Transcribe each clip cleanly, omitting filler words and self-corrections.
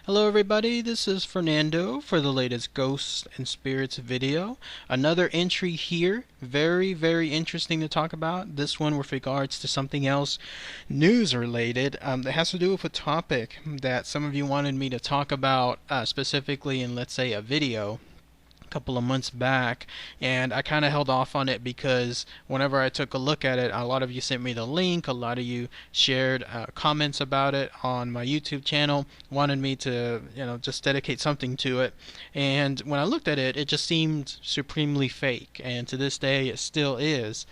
Hello everybody, this is Fernando for the latest Ghosts and Spirits video. Another entry here, very interesting to talk about. This one with regards to something else news related that has to do with a topic that some of you wanted me to talk about specifically in, let's say, a video couple of months back, and I kind of held off on it because whenever I took a look at it, a lot of you sent me the link, a lot of you shared comments about it on my YouTube channel, wanted me to, just dedicate something to it. And when I looked at it, it just seemed supremely fake, and to this day it still is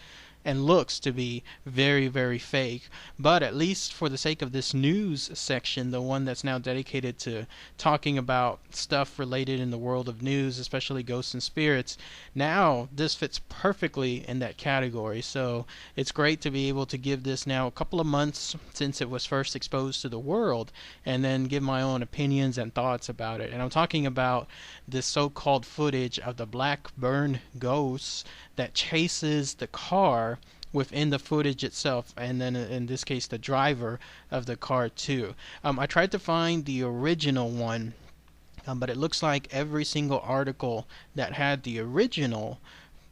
and looks to be very fake. But at least for the sake of this news section, the one that's now dedicated to talking about stuff related in the world of news, especially ghosts and spirits, now this fits perfectly in that category. So it's great to be able to give this now a couple of months since it was first exposed to the world, and then give my own opinions and thoughts about it. And I'm talking about this so-called footage of the Blackburn Ghost that chases the car within the footage itself, and then in this case the driver of the car too. I tried to find the original one, but it looks like every single article that had the original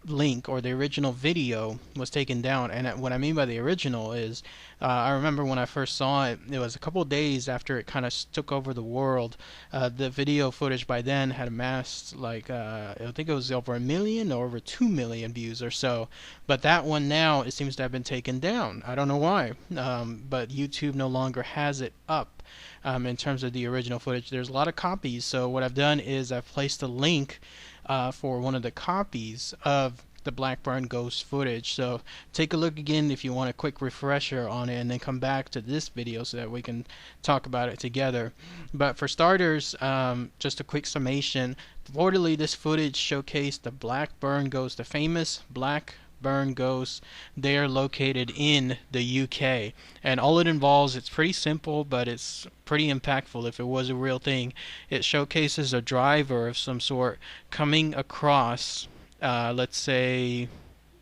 link or the original video was taken down. And what I mean by the original is, I remember when I first saw it, it was a couple of days after it kind of took over the world. The video footage by then had amassed like I think it was over 1 million or over 2 million views or so. But that one now, it seems to have been taken down. I don't know why, but YouTube no longer has it up. In terms of the original footage, there's a lot of copies, so what I've done is I've placed a link for one of the copies of the Blackburn Ghost footage. So take a look again if you want a quick refresher on it, and then come back to this video so that we can talk about it together. But for starters, just a quick summation. Reportedly, this footage showcased the Blackburn Ghost, the famous Blackburn Ghost. They are located in the UK, and all it involves, it's pretty simple, but it's pretty impactful if it was a real thing. It showcases a driver of some sort coming across, let's say,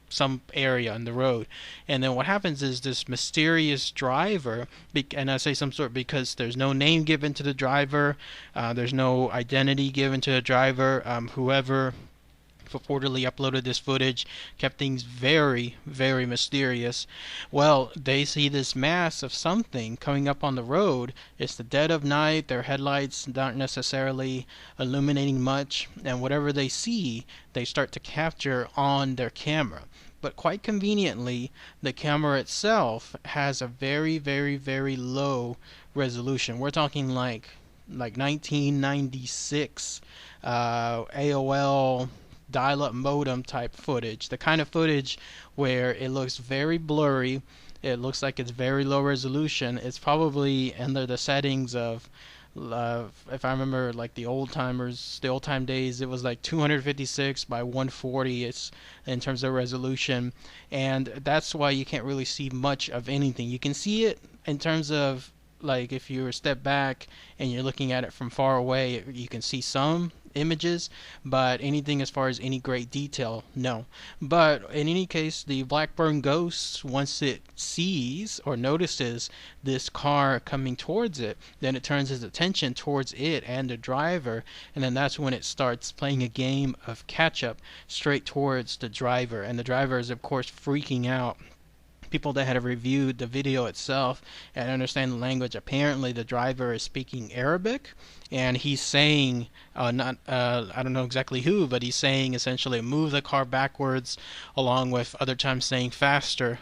some area on the road, and then what happens is this mysterious driver, and I say some sort because there's no name given to the driver, there's no identity given to the driver. Whoever purportedly uploaded this footage kept things very mysterious. Well, they see this mass of something coming up on the road. It's the dead of night, their headlights aren't necessarily illuminating much, and whatever they see, they start to capture on their camera. But quite conveniently, the camera itself has a very low resolution. We're talking like 1996 AOL dial-up modem type footage, the kind of footage where it looks very blurry, it looks like it's very low resolution. It's probably under the settings of, if I remember, like the old time days, it was like 256 by 140. It's in terms of resolution, and that's why you can't really see much of anything. You can see it in terms of, like, if you step back and you're looking at it from far away, you can see some images, but anything as far as any great detail, no. But in any case, the Blackburn Ghost, once it sees or notices this car coming towards it, then it turns its attention towards it and the driver, and then that's when it starts playing a game of catch up straight towards the driver, and the driver is of course freaking out. People that had reviewed the video itself and understand the language, apparently the driver is speaking Arabic, and he's saying, I don't know exactly who, but he's saying essentially move the car backwards, along with other times saying faster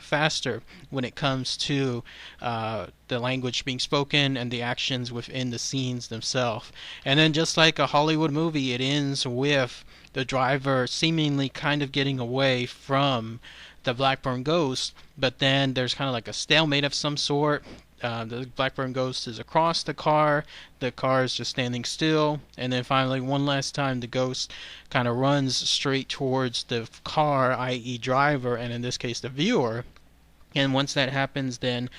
when it comes to the language being spoken and the actions within the scenes themselves. And then, just like a Hollywood movie, it ends with the driver seemingly kind of getting away from the Blackburn Ghost, but then there's kind of like a stalemate of some sort. The Blackburn Ghost is across the car is just standing still, and then finally one last time the ghost kind of runs straight towards the car, i.e. driver, and in this case the viewer. And once that happens, then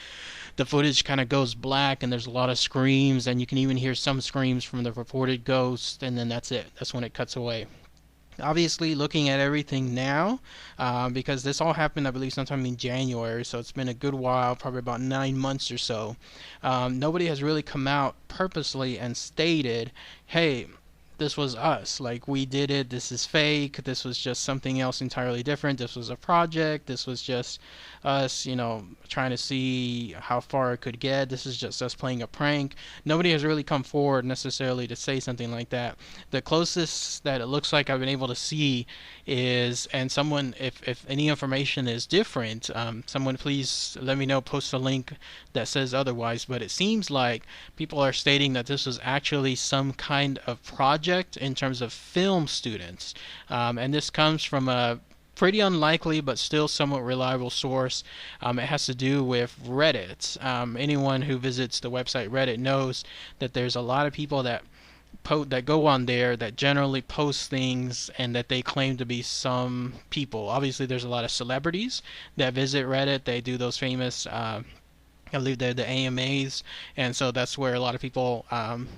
the footage kind of goes black, and there's a lot of screams, and you can even hear some screams from the reported ghost, and then that's it. That's when it cuts away. Obviously, looking at everything now, because this all happened, I believe, sometime in January, so it's been a good while, probably about 9 months or so. Nobody has really come out purposely and stated, hey, this was us. Like, we did it. This is fake. This was just something else entirely different. This was a project. This was just us, trying to see how far it could get. This is just us playing a prank. Nobody has really come forward necessarily to say something like that. The closest that it looks like I've been able to see is, and someone, if any information is different, someone please let me know, post a link that says otherwise, but it seems like people are stating that this was actually some kind of project in terms of film students. And this comes from a pretty unlikely but still somewhat reliable source. It has to do with Reddit. Anyone who visits the website Reddit knows that there's a lot of people that go on there that generally post things and that they claim to be some people. Obviously, there's a lot of celebrities that visit Reddit. They do those famous I believe they're the AMAs, and so that's where a lot of people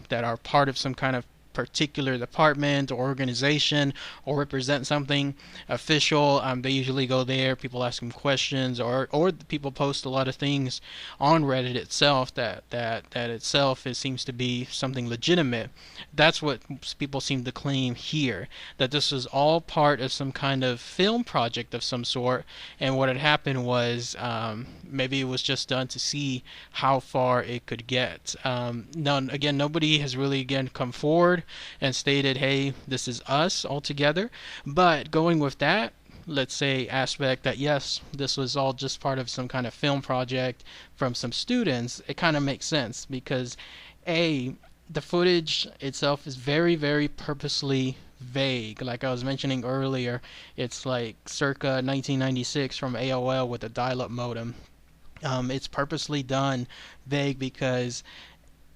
that are part of some kind of particular department or organization or represent something official, they usually go there. People ask them questions, or people post a lot of things on Reddit itself that itself, it seems to be something legitimate. That's what people seem to claim here, that this was all part of some kind of film project of some sort, and what had happened was maybe it was just done to see how far it could get. Again, nobody has really come forward and stated, hey, this is us altogether. But going with that, let's say, aspect that yes, this was all just part of some kind of film project from some students, it kind of makes sense because the footage itself is very, very purposely vague. Like I was mentioning earlier, it's like circa 1996 from AOL with a dial-up modem. It's purposely done vague because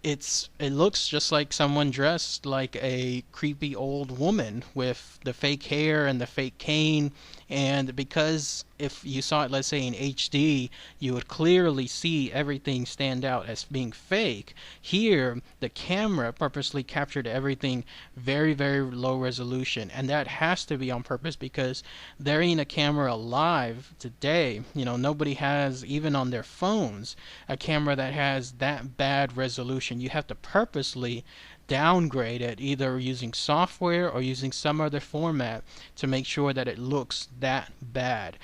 it looks just like someone dressed like a creepy old woman with the fake hair and the fake cane. And because if you saw it, let's say in HD, you would clearly see everything stand out as being fake. Here, the camera purposely captured everything very, very low resolution, and that has to be on purpose because there ain't a camera alive today. Nobody has, even on their phones, a camera that has that bad resolution. You have to purposely downgrade it, either using software or using some other format to make sure that it looks that bad.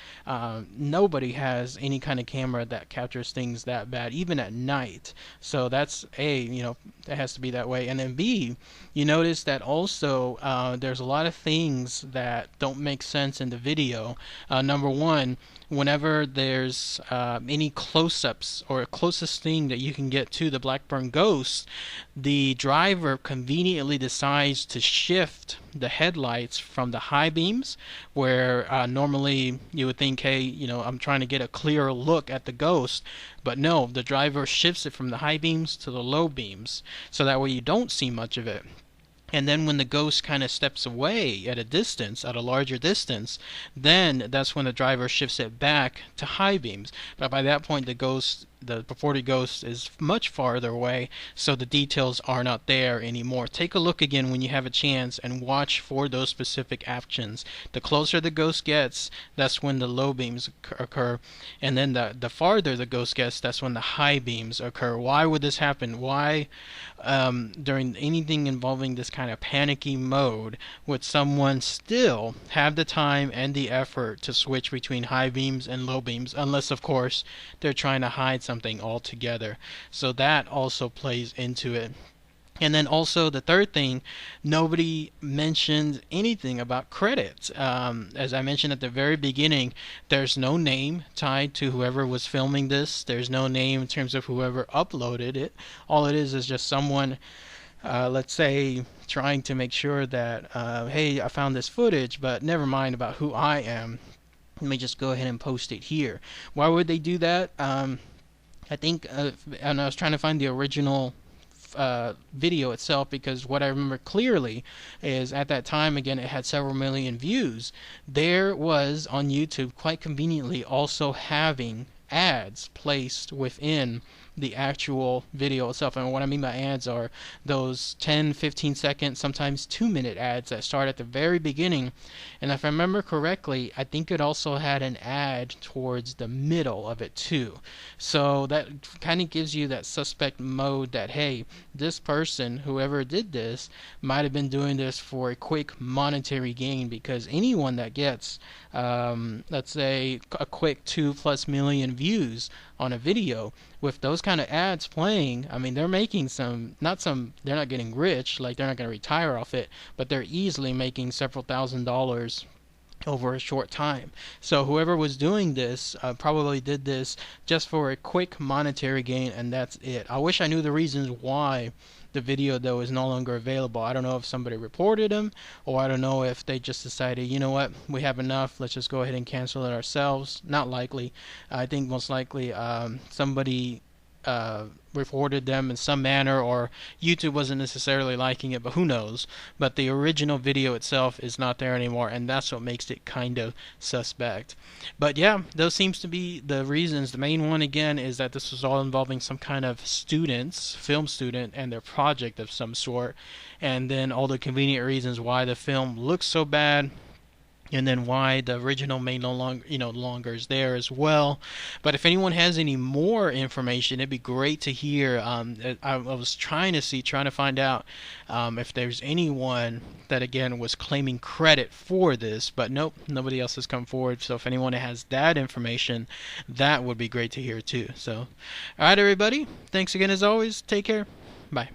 Nobody has any kind of camera that captures things that bad, even at night. So that's it has to be that way. And then B, you notice that also there's a lot of things that don't make sense in the video. Number one, whenever there's any close-ups or closest thing that you can get to the Blackburn Ghost, the driver conveniently decides to shift the headlights from the high beams, where normally you would think, hey, I'm trying to get a clearer look at the ghost, but no, the driver shifts it from the high beams to the low beams, so that way you don't see much of it. And then when the ghost kind of steps away at a larger distance, then that's when the driver shifts it back to high beams. But by that point, the purported ghost is much farther away, so the details are not there anymore. Take a look again when you have a chance and watch for those specific actions. The closer the ghost gets, that's when the low beams occur, and then the farther the ghost gets, that's when the high beams occur. Why would this happen? Why, during anything involving this kind of panicky mode, would someone still have the time and the effort to switch between high beams and low beams, unless, of course, they're trying to hide something altogether? So that also plays into it. And then also the third thing, nobody mentioned anything about credits. As I mentioned at the very beginning, there's no name tied to whoever was filming this. There's no name in terms of whoever uploaded it. All it is just someone, let's say, trying to make sure that, hey, I found this footage, but never mind about who I am. Let me just go ahead and post it here. Why would they do that? I think, and I was trying to find the original video itself, because what I remember clearly is at that time, again, it had several million views. There was on YouTube, quite conveniently, also having ads placed within the actual video itself. And what I mean by ads are those 10, 15 second, sometimes 2-minute ads that start at the very beginning. And if I remember correctly, I think it also had an ad towards the middle of it too. So that kind of gives you that suspect mode that, hey, this person, whoever did this, might have been doing this for a quick monetary gain, because anyone that gets, let's say, a quick 2+ million views on a video with those kind of ads playing, I mean, they're making they're not getting rich, like they're not going to retire off it, but they're easily making several $1,000s over a short time. So whoever was doing this probably did this just for a quick monetary gain, and that's it. I wish I knew the reasons why the video though is no longer available. I don't know if somebody reported him, or I don't know if they just decided, you know what, we have enough, let's just go ahead and cancel it ourselves. Not likely. I think most likely somebody reported them in some manner, or YouTube wasn't necessarily liking it, but who knows. But the original video itself is not there anymore, and that's what makes it kind of suspect. But yeah, those seems to be the reasons. The main one again is that this was all involving some kind of students, film student, and their project of some sort, and then all the convenient reasons why the film looks so bad, and then why the original may no longer is there as well. But if anyone has any more information, it'd be great to hear. I was trying to find out if there's anyone that again was claiming credit for this, but nope, nobody else has come forward. So if anyone has that information, that would be great to hear too. So, all right, everybody, thanks again as always. Take care. Bye.